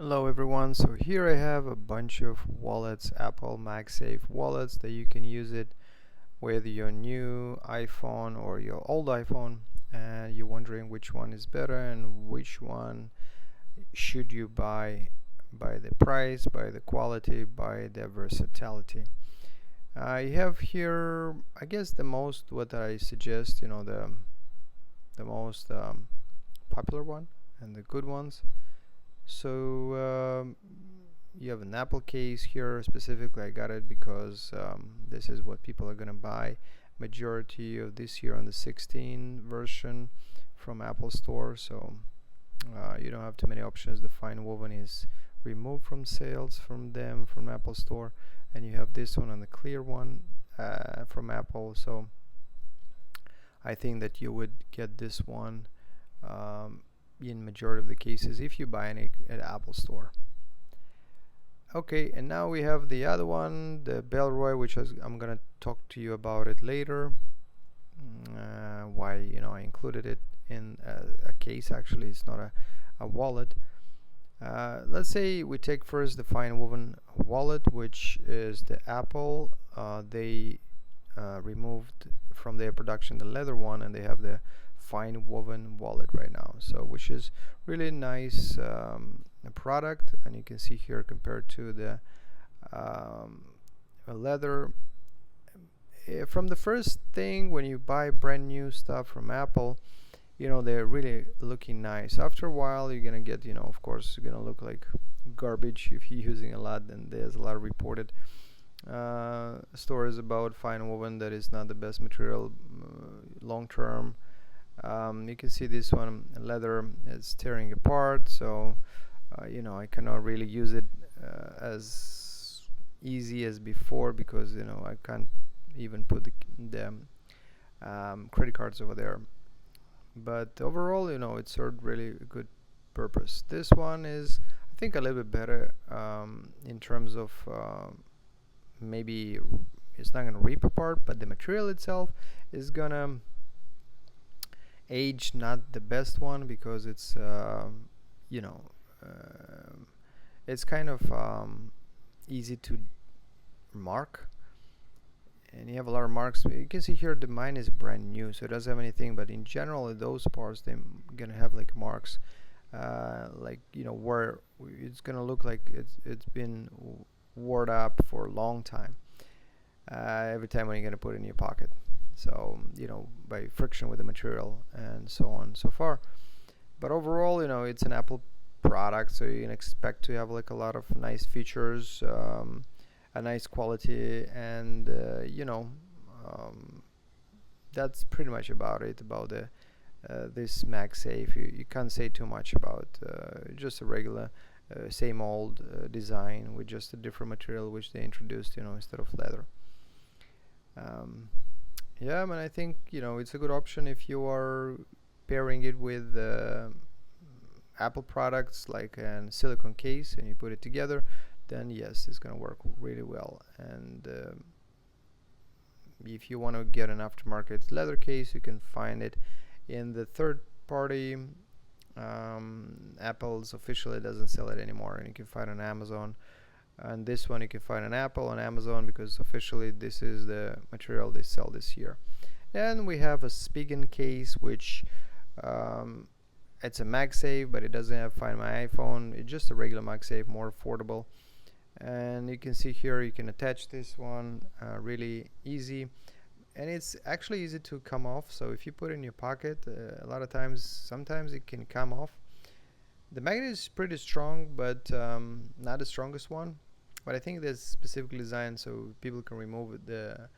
Hello everyone, so here I have a bunch of wallets, Apple MagSafe wallets that you can use it with your new iPhone or your old iPhone, and you're wondering which one is better and which one should you buy by the price, by the quality, by the versatility. I have here, I guess the most what I suggest, the most popular one and the good ones. So you have an Apple case here. Specifically, I got it because this is what people are gonna buy. Majority of this year on the 16 version from Apple Store. So you don't have too many options. The FineWoven is removed from sales from Apple Store, and you have this one on the clear one from Apple. So I think that you would get this one in majority of the cases if you buy it at Apple Store. Okay, and now we have the other one, the bellroy, which I'm gonna talk to you about it later. Why I included it in a case. Actually, it's not a wallet. Let's say we take first the FineWoven wallet, which is the Apple. They removed from their production the leather one, and they have the FineWoven wallet right now, so which is really nice product. And you can see here compared to the leather, from the first thing when you buy brand new stuff from Apple, they're really looking nice. After a while you're gonna get, of course, you're gonna look like garbage if you're using a lot. And there's a lot of reported stories about FineWoven that is not the best material long term. You can see this one, leather is tearing apart, so I cannot really use it as easy as before, because I can't even put the credit cards over there. But overall, it served really a good purpose. This one is, I think, a little bit better in terms of maybe it's not gonna rip apart, but the material itself is gonna age not the best one, because it's it's kind of easy to mark, and you have a lot of marks. You can see here the mine is brand new, so it doesn't have anything, but in general those parts they're gonna have like marks, where it's gonna look like it's been worn up for a long time every time when you're gonna put it in your pocket. So by friction with the material and so on and so far. But overall, it's an Apple product, so you can expect to have like a lot of nice features, a nice quality, and that's pretty much about it about the this MagSafe. You can't say too much about just a regular same old design with just a different material which they introduced, instead of leather. Yeah, I think it's a good option if you are pairing it with Apple products like a silicone case and you put it together. Then yes, it's gonna work really well. And if you want to get an aftermarket leather case, you can find it in the third party. Apple's officially doesn't sell it anymore, and you can find it on Amazon. And this one you can find on Apple, on Amazon, because officially this is the material they sell this year. And we have a spigen case, which it's a MagSafe, but it doesn't have Find My iPhone. It's just a regular MagSafe, more affordable. And you can see here you can attach this one really easy, and it's actually easy to come off. So if you put it in your pocket, a lot of times, sometimes it can come off. The magnet is pretty strong, but not the strongest one. But I think that's specifically designed so people can remove the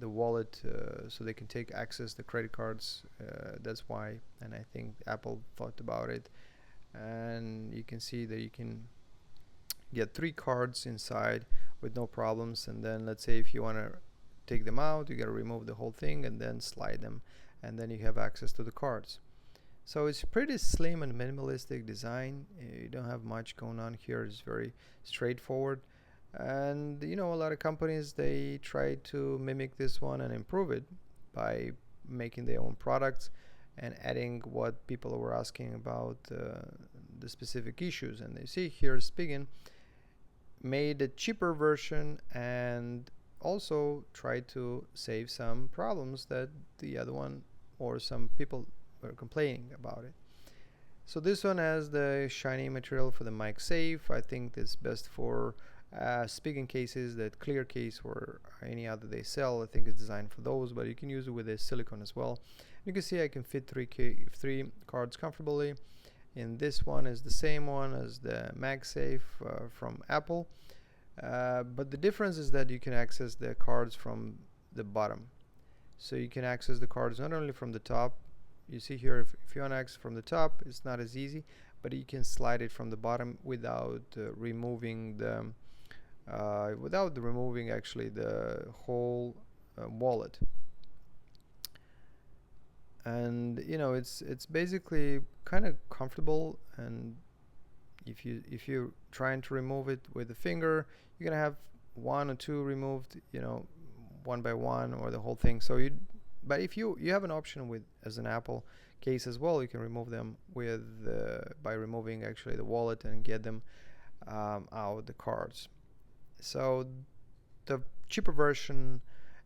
wallet, so they can access the credit cards. That's why, and I think Apple thought about it. And you can see that you can get 3 cards inside with no problems. And then let's say if you want to take them out, you got to remove the whole thing and then slide them, and then you have access to the cards. So it's pretty slim and minimalistic design. You don't have much going on here. It's very straightforward. And a lot of companies, they try to mimic this one and improve it by making their own products and adding what people were asking about, the specific issues. And you see here spigen made a cheaper version and also tried to save some problems that the other one or some people were complaining about it. So this one has the shiny material for the MagSafe. I think it's best for spigen cases, that clear case or any other they sell. I think it's designed for those, but you can use it with a silicone as well. You can see I can fit three cards comfortably. And this one is the same one as the MagSafe from Apple, but the difference is that you can access the cards from the bottom. So you can access the cards not only from the top. You see here, if you want to access from the top, it's not as easy, but you can slide it from the bottom without removing the actually the whole wallet. And it's basically kind of comfortable, and if you're trying to remove it with a finger, you're gonna have one or two removed, one by one, or the whole thing. But if you have an option with as an Apple case as well, you can remove them with by removing actually the wallet and get them out the cards. So the cheaper version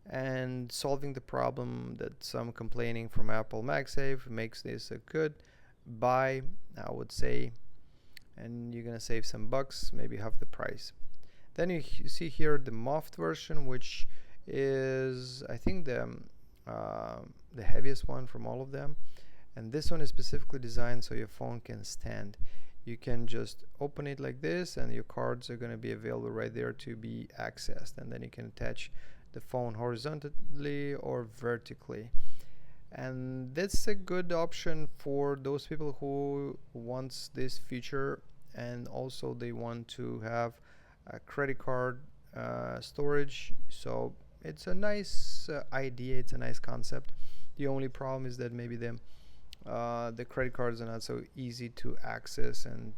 and solving the problem that some complaining from Apple MagSafe makes this a good buy, I would say, and you're gonna save some bucks, maybe half the price. Then you see here the moft version, which is I think the heaviest one from all of them, and this one is specifically designed so your phone can stand. You can just open it like this and your cards are going to be available right there to be accessed, and then you can attach the phone horizontally or vertically. And that's a good option for those people who wants this feature, and also they want to have a credit card storage. So it's a nice idea, it's a nice concept. The only problem is that maybe the credit cards are not so easy to access and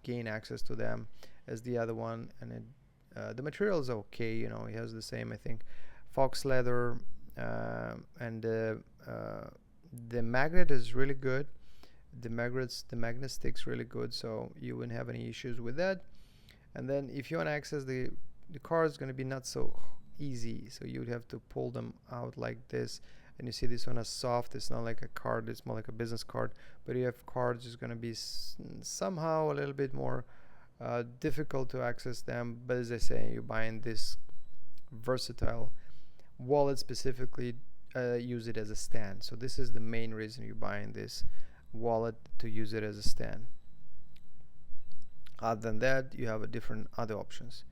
gain access to them as the other one. And the material is okay, it has the same, I think, fox leather, and the magnet is really good. The magnet sticks really good, so you wouldn't have any issues with that. And then if you want to access the cards, it's going to be not so easy, so you'd have to pull them out like this. And you see this one is soft, it's not like a card, it's more like a business card. But you have cards, it's going to be somehow a little bit more difficult to access them. But as I say, you're buying this versatile wallet specifically, use it as a stand. So this is the main reason you're buying this wallet, to use it as a stand. Other than that, you have a different other options.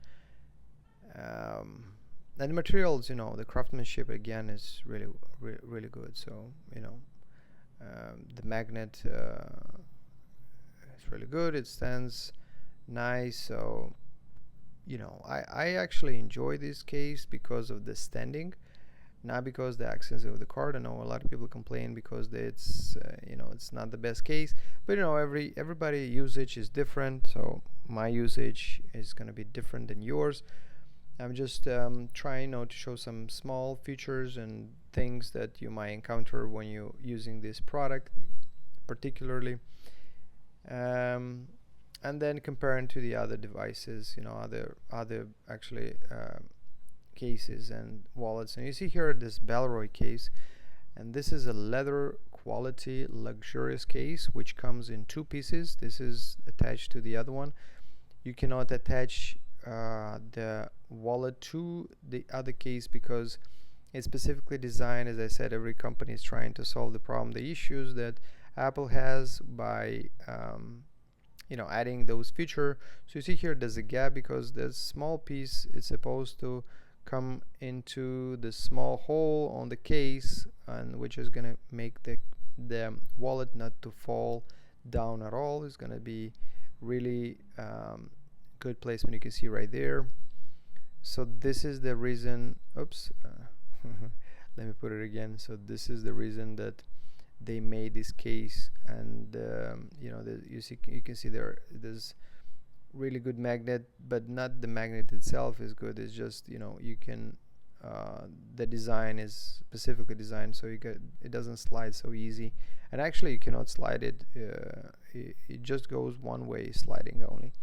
And the materials, the craftsmanship again is really really good. So the magnet is really good, it stands nice. So I actually enjoy this case because of the standing, not because the access of the card. I know a lot of people complain because it's it's not the best case, but everybody usage is different, so my usage is going to be different than yours. I'm just trying to show some small features and things that you might encounter when you're using this product particularly, and then comparing to the other devices, other actually cases and wallets. And you see here this bellroy case, and this is a leather quality luxurious case which comes in two pieces. This is attached to the other one. You cannot attach the wallet to the other case because it's specifically designed, as I said, every company is trying to solve the problem, the issues that Apple has by adding those features. So you see here there's a gap because the small piece is supposed to come into the small hole on the case, and which is going to make the wallet not to fall down at all. It's going to be really good placement, you can see right there. So this is the reason, oops, let me put it again. So this is the reason that they made this case, and you can see there's really good magnet, but not the magnet itself is good. It's just you can the design is specifically designed so it doesn't slide so easy, and actually you cannot slide it. It just goes one way, sliding only.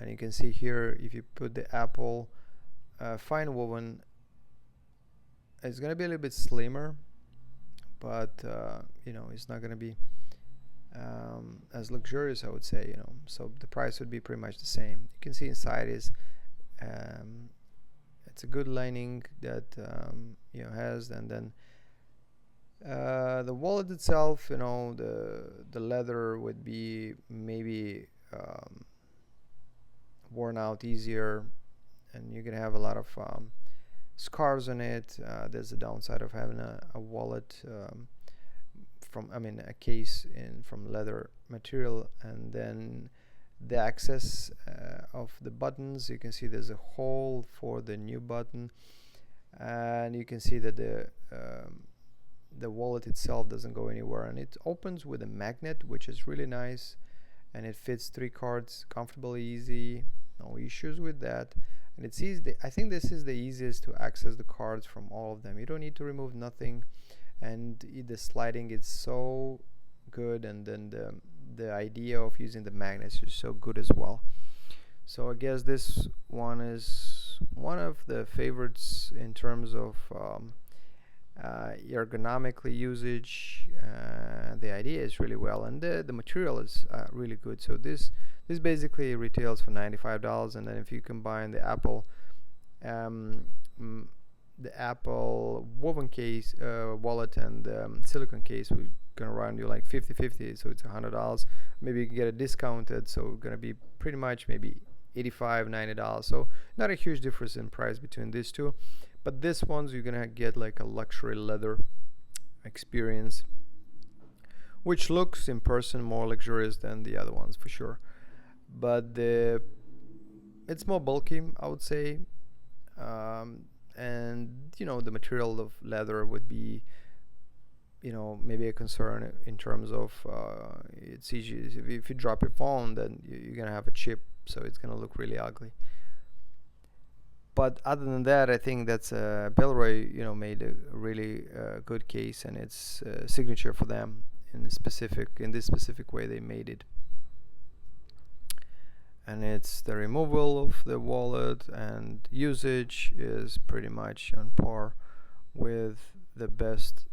And you can see here, if you put the Apple FineWoven, it's gonna be a little bit slimmer, but it's not gonna be as luxurious, I would say. So the price would be pretty much the same. You can see inside is it's a good lining that has, and then the wallet itself, the leather would be maybe worn out easier, and you're gonna have a lot of scars on it. There's the downside of having a wallet a case from leather material, and then the access of the buttons. You can see there's a hole for the new button, and you can see that the wallet itself doesn't go anywhere, and it opens with a magnet, which is really nice, and it fits 3 cards comfortably, easy, no issues with that. And it's easy. I think this is the easiest to access the cards from all of them. You don't need to remove nothing, and the sliding is so good, and then the idea of using the magnets is so good as well. So I guess this one is one of the favorites in terms of ergonomically usage. The idea is really well, and the material is really good. So this basically retails for $95, and then if you combine the Apple woven case wallet and silicone case, we're gonna run you like 50-50, so it's $100. Maybe you can get it discounted, so it's gonna be pretty much maybe $85-$90. So not a huge difference in price between these two, but this one's you're gonna get like a luxury leather experience, which looks in person more luxurious than the other ones for sure, but it's more bulky, I would say. And the material of leather would be maybe a concern in terms of it's easy. If you drop your phone, then you're gonna have a chip, so it's gonna look really ugly. But other than that, I think that's Bellroy made a really good case, and it's signature for them in this specific way they made it. And it's the removal of the wallet, and usage is pretty much on par with the best.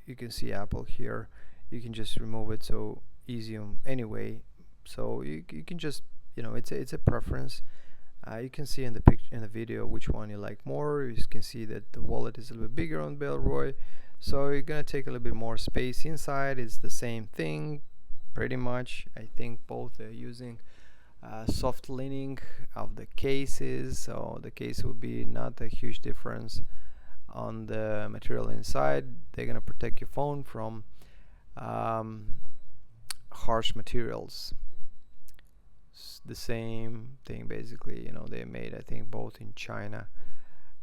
You can see Apple here, you can just remove it so easy anyway, so you can just it's a preference. You can see in the video which one you like more. You can see that the wallet is a little bit bigger on Bellroy, so you're gonna take a little bit more space inside. It's the same thing pretty much. I think both are using soft lining of the cases, so the case will be not a huge difference on the material inside. They're gonna protect your phone from harsh materials. It's the same thing basically. They made, I think, both in China.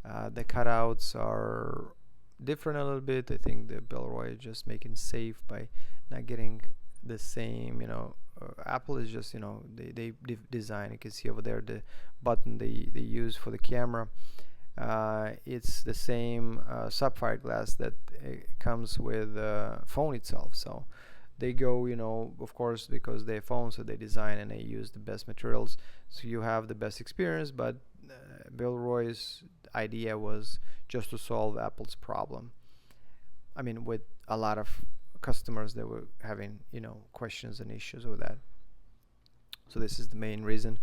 The cutouts are different a little bit. I think the Bellroy is just making safe by not getting the same. Apple is just they design. You can see over there the button they use for the camera. It's the same sapphire glass that comes with the phone itself. So they go, of course, because they're phones, so they design and they use the best materials, so you have the best experience. But Bellroy's idea was just to solve Apple's problem. I mean, with a lot of customers that were having questions and issues with that. So this is the main reason.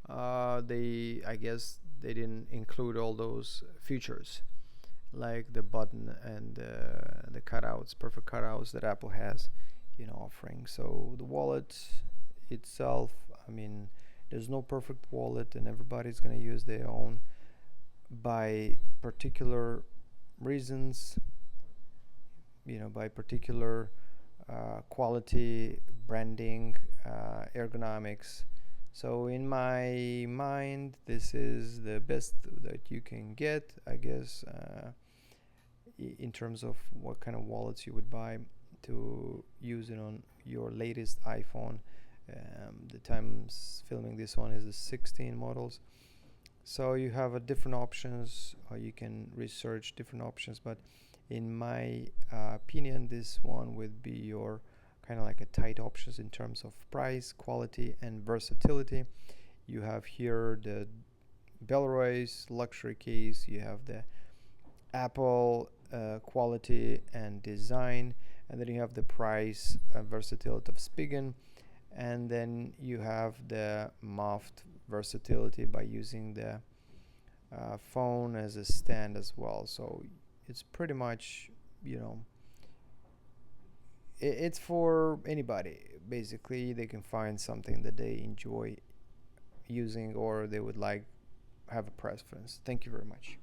I guess they didn't include all those features like the button and the cutouts, perfect cutouts that Apple has offering. So the wallet itself, I mean, there's no perfect wallet, and everybody's going to use their own by particular reasons, by particular quality, branding, ergonomics. So in my mind, this is the best that you can get, I guess, in terms of what kind of wallets you would buy to use it on your latest iPhone. The time filming this one is the 16 models. So you have a different options, or you can research different options, but in my opinion, this one would be your kind of like a tight options in terms of price, quality, and versatility. You have here the Bellroy's luxury case, you have the Apple quality and design, and then you have the price versatility of spigen, and then you have the moft versatility by using the phone as a stand as well. So it's pretty much, you know, it's for anybody. Basically, they can find something that they enjoy using or they would like have a preference. Thank you very much.